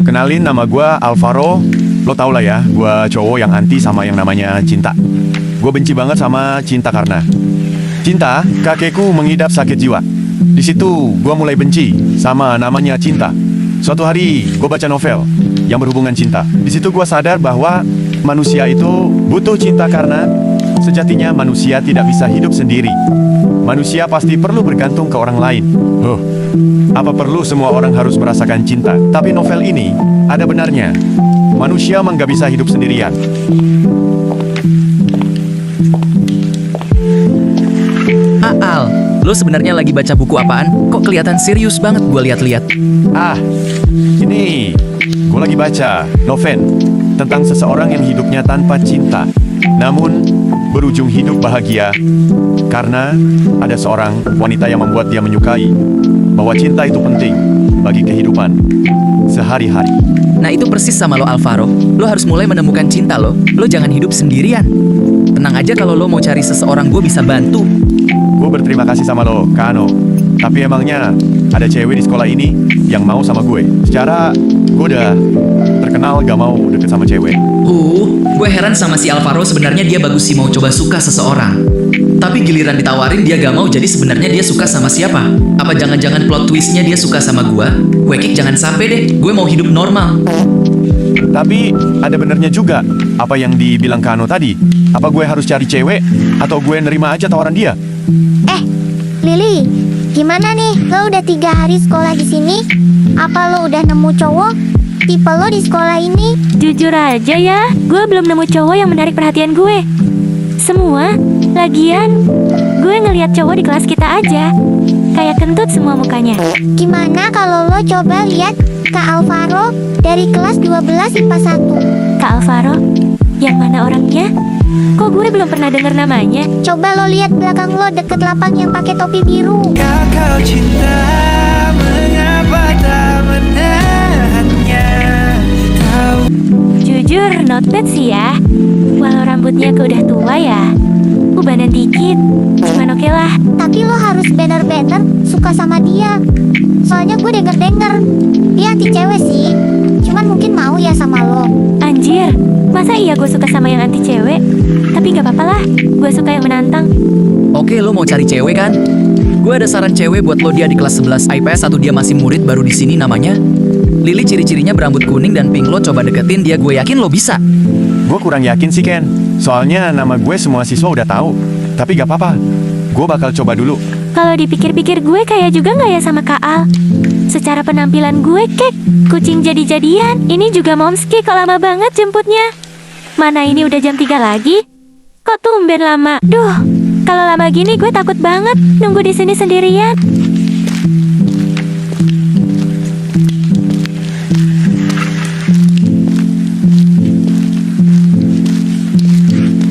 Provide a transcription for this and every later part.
Kenalin, nama gue Alvaro. Lo tau lah ya, gue cowok yang anti sama yang namanya cinta. Gue benci banget sama cinta karena cinta, kakekku mengidap sakit jiwa. Di situ gue mulai benci sama namanya cinta. Suatu hari gue baca novel yang berhubungan cinta. Di situ gue sadar bahwa manusia itu butuh cinta karena sejatinya manusia tidak bisa hidup sendiri. Manusia pasti perlu bergantung ke orang lain. Apa perlu semua orang harus merasakan cinta? Tapi novel ini ada benarnya. Manusia emang gak bisa hidup sendirian. Al, lo sebenarnya lagi baca buku apaan? Kok kelihatan serius banget gue lihat-lihat. Ini gue lagi baca novel tentang seseorang yang hidupnya tanpa cinta, namun berujung hidup bahagia karena ada seorang wanita yang membuat dia menyukai bahwa cinta itu penting bagi kehidupan sehari-hari. Nah itu persis sama lo Alvaro. Lo harus mulai menemukan cinta lo. Lo jangan hidup sendirian. Tenang aja kalau lo mau cari seseorang, gue bisa bantu. Gue berterima kasih sama lo, Kano. Tapi emangnya ada cewek di sekolah ini yang mau sama gue? Secara gue udah terkenal gak mau deket sama cewek. Gue heran sama si Alvaro. Sebenarnya dia bagus sih mau coba suka seseorang. Tapi giliran ditawarin dia gak mau, jadi sebenarnya dia suka sama siapa? Apa jangan-jangan plot twistnya dia suka sama gue? Kwekik jangan sampai deh, gue mau hidup normal. Tapi ada benernya juga apa yang dibilang Kano tadi. Apa gue harus cari cewek atau gue nerima aja tawaran dia? Lili, gimana nih? Lo udah 3 hari sekolah di sini? Apa lo udah nemu cowok tipe lo di sekolah ini? Jujur aja ya, gue belum nemu cowok yang menarik perhatian gue. Semua, lagian, gue ngeliat cowok di kelas kita aja. Kayak kentut semua mukanya. Gimana kalau lo coba lihat Kak Alvaro dari kelas 12 IPA 1? Kak Alvaro? Yang mana orangnya? Kok gue belum pernah dengar namanya? Coba lo lihat belakang lo deket lapang yang pakai topi biru. Kau cinta, mengapa tak menahannya? Jujur, not bad sih ya. Walau rambutnya ke udah tua ya. Ubanan dikit, cuman oke lah. Tapi lo harus bener-bener suka sama dia. Soalnya gue denger-denger dia anti cewek sih. Cuman mungkin mau ya sama lo. Anjir, masa iya gue suka sama yang anti cewek? Tapi gak apa-apa lah, gue suka yang menantang. Oke, lo mau cari cewek kan? Gue ada saran cewek buat lo. Dia di kelas 11 IPS 1, dia masih murid baru di sini namanya Lily. Ciri-cirinya berambut kuning dan pink. Lo coba deketin dia, gue yakin lo bisa. Gue kurang yakin sih, Ken. Soalnya nama gue semua siswa udah tahu. Tapi gak apa-apa, gue bakal coba dulu. Kalau dipikir-pikir gue kayak juga gak ya sama Kak Al? Secara penampilan gue kek, kucing jadi-jadian. Ini juga momski kok lama banget jemputnya. Mana ini udah jam 3 lagi? Kok tumben lama? Duh, kalau lama gini gue takut banget nunggu di sini sendirian.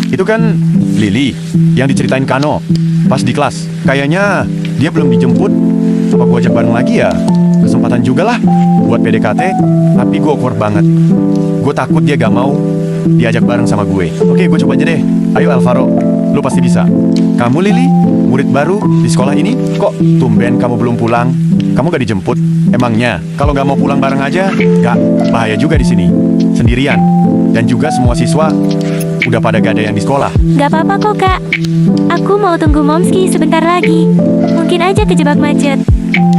Itu kan Lily yang diceritain Kano pas di kelas. Kayaknya dia belum dijemput. Apa gue ajak bareng lagi ya? Kesempatan juga lah buat PDKT. Tapi gue awkward banget. Gue takut dia gak mau diajak bareng sama gue. Oke, gue coba aja deh. Ayo Alvaro, lu pasti bisa. Kamu Lily, murid baru di sekolah ini. Kok tumben kamu belum pulang? Kamu gak dijemput? Emangnya kalau gak mau pulang bareng aja, gak bahaya juga di sini sendirian. Dan juga semua siswa udah pada gak ada yang di sekolah. Gak apa-apa kok Kak. Aku mau tunggu momski sebentar lagi. Mungkin aja kejebak macet.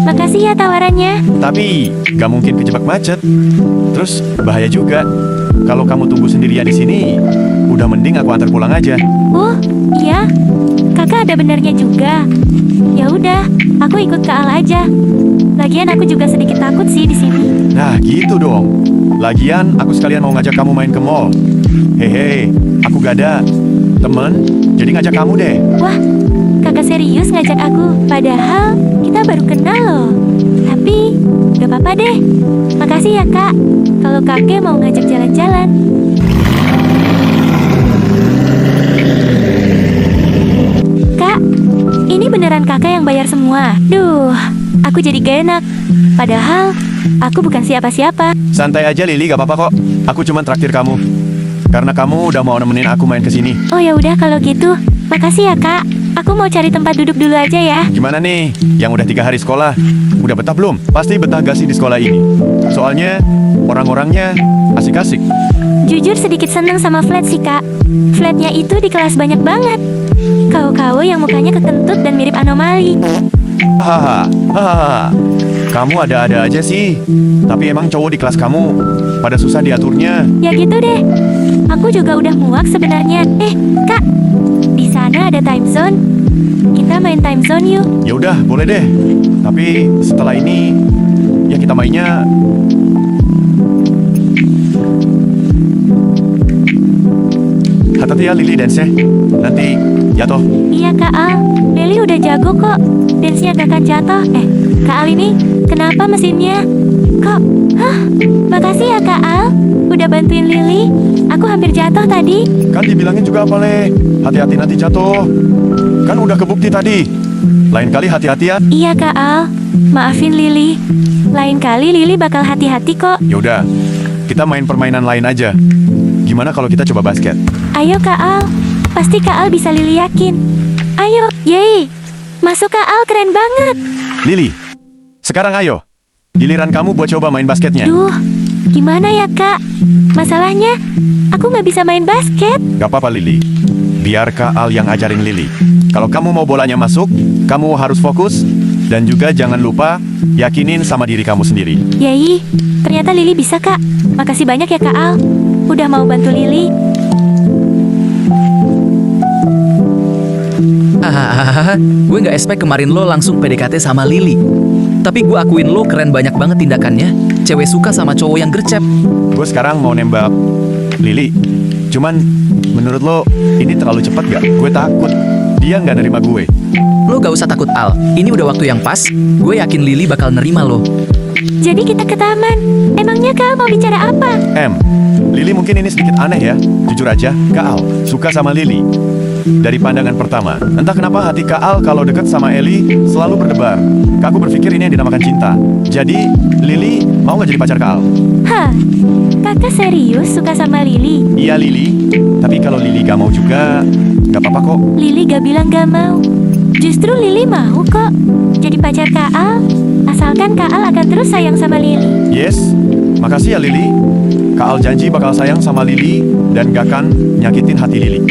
Makasih ya tawarannya. Tapi gak mungkin kejebak macet. Terus bahaya juga. Kalau kamu tunggu sendirian di sini, udah mending aku antar pulang aja. Iya. Kakak ada benernya juga. Ya udah, aku ikut ke Al aja. Lagian aku juga sedikit takut sih di sini. Nah, gitu dong. Lagian aku sekalian mau ngajak kamu main ke mall. Hehe, aku gak ada temen, jadi ngajak kamu deh. Wah, kakak serius ngajak aku. Padahal kita baru kenal loh. Tapi, gak apa-apa deh. Makasih ya kak. Kalau kakek mau ngajak jalan-jalan. Kak, ini beneran kakak yang bayar semua? Duh, aku jadi gak enak. Padahal, aku bukan siapa-siapa. Santai aja Lily, gak apa-apa kok. Aku cuma traktir kamu. Karena kamu udah mau nemenin aku main ke sini. Oh ya udah kalau gitu. Makasih ya kak. Aku mau cari tempat duduk dulu aja ya. Gimana nih, yang udah 3 hari sekolah? Udah betah belum? Pasti betah gak sih di sekolah ini? Soalnya, orang-orangnya asik-asik. Jujur sedikit seneng sama Flat sih, Kak. Flatnya itu di kelas banyak banget. Kau-kau yang mukanya kekentut dan mirip anomali. Hahaha, hahaha. Kamu ada-ada aja sih. Tapi emang cowok di kelas kamu pada susah diaturnya. Ya gitu deh. Aku juga udah muak sebenarnya. Kak, di sana ada time zone. Kita main time zone yuk. Ya udah, boleh deh. Tapi setelah ini, ya kita mainnya. Hati-hati ya Lily dance-nya. Nanti jatuh. Iya Kak Al, Lily udah jago kok. Dance-nya gak akan jatuh. Kak Al ini, kenapa mesinnya? Kok? Makasih ya Kak Al, udah bantuin Lily. Aku hampir jatuh tadi. Kan dibilangin juga apa, Le? Hati-hati nanti jatuh. Kan udah kebukti tadi. Lain kali hati-hati ya. Iya Kak Al, maafin Lily. Lain kali Lily bakal hati-hati kok. Ya udah, kita main permainan lain aja. Gimana kalau kita coba basket? Ayo Kak Al, pasti Kak Al bisa Lily yakin. Ayo, yeay. Masuk Kak Al, keren banget. Lily, sekarang ayo. Giliran kamu buat coba main basketnya. Duh, gimana ya Kak? Masalahnya, aku nggak bisa main basket. Gak apa-apa Lily. Biar Kak Al yang ajarin Lily. Kalau kamu mau bolanya masuk, kamu harus fokus. Dan juga jangan lupa, yakinin sama diri kamu sendiri. Yai, ternyata Lily bisa Kak. Makasih banyak ya Kak Al. Udah mau bantu Lily. Gue nggak expect kemarin lo langsung PDKT sama Lily. Tapi gue akuin lo keren banyak banget tindakannya. Cewek suka sama cowok yang gercep. Gue sekarang mau nembak Lily. Cuman, menurut lo, ini terlalu cepat gak? Gue takut. Dia nggak nerima gue. Lo gak usah takut Al. Ini udah waktu yang pas. Gue yakin Lily bakal nerima lo. Jadi kita ke taman. Emangnya Kak mau bicara apa? Lily mungkin ini sedikit aneh ya. Jujur aja, Kak Al suka sama Lily. Dari pandangan pertama, entah kenapa hati Kak Al kalau deket sama Ellie selalu berdebar. Kak, aku berpikir ini yang dinamakan cinta. Jadi, Lily mau gak jadi pacar Kak Al? Hah, kakak serius suka sama Lily? Iya Lily, tapi kalau Lily gak mau juga, gak apa-apa kok. Lily gak bilang gak mau. Justru Lily mau kok jadi pacar Kak Al. Asalkan Kak Al akan terus sayang sama Lily. Yes, makasih ya Lily. Kak Al janji bakal sayang sama Lily dan gak akan nyakitin hati Lily.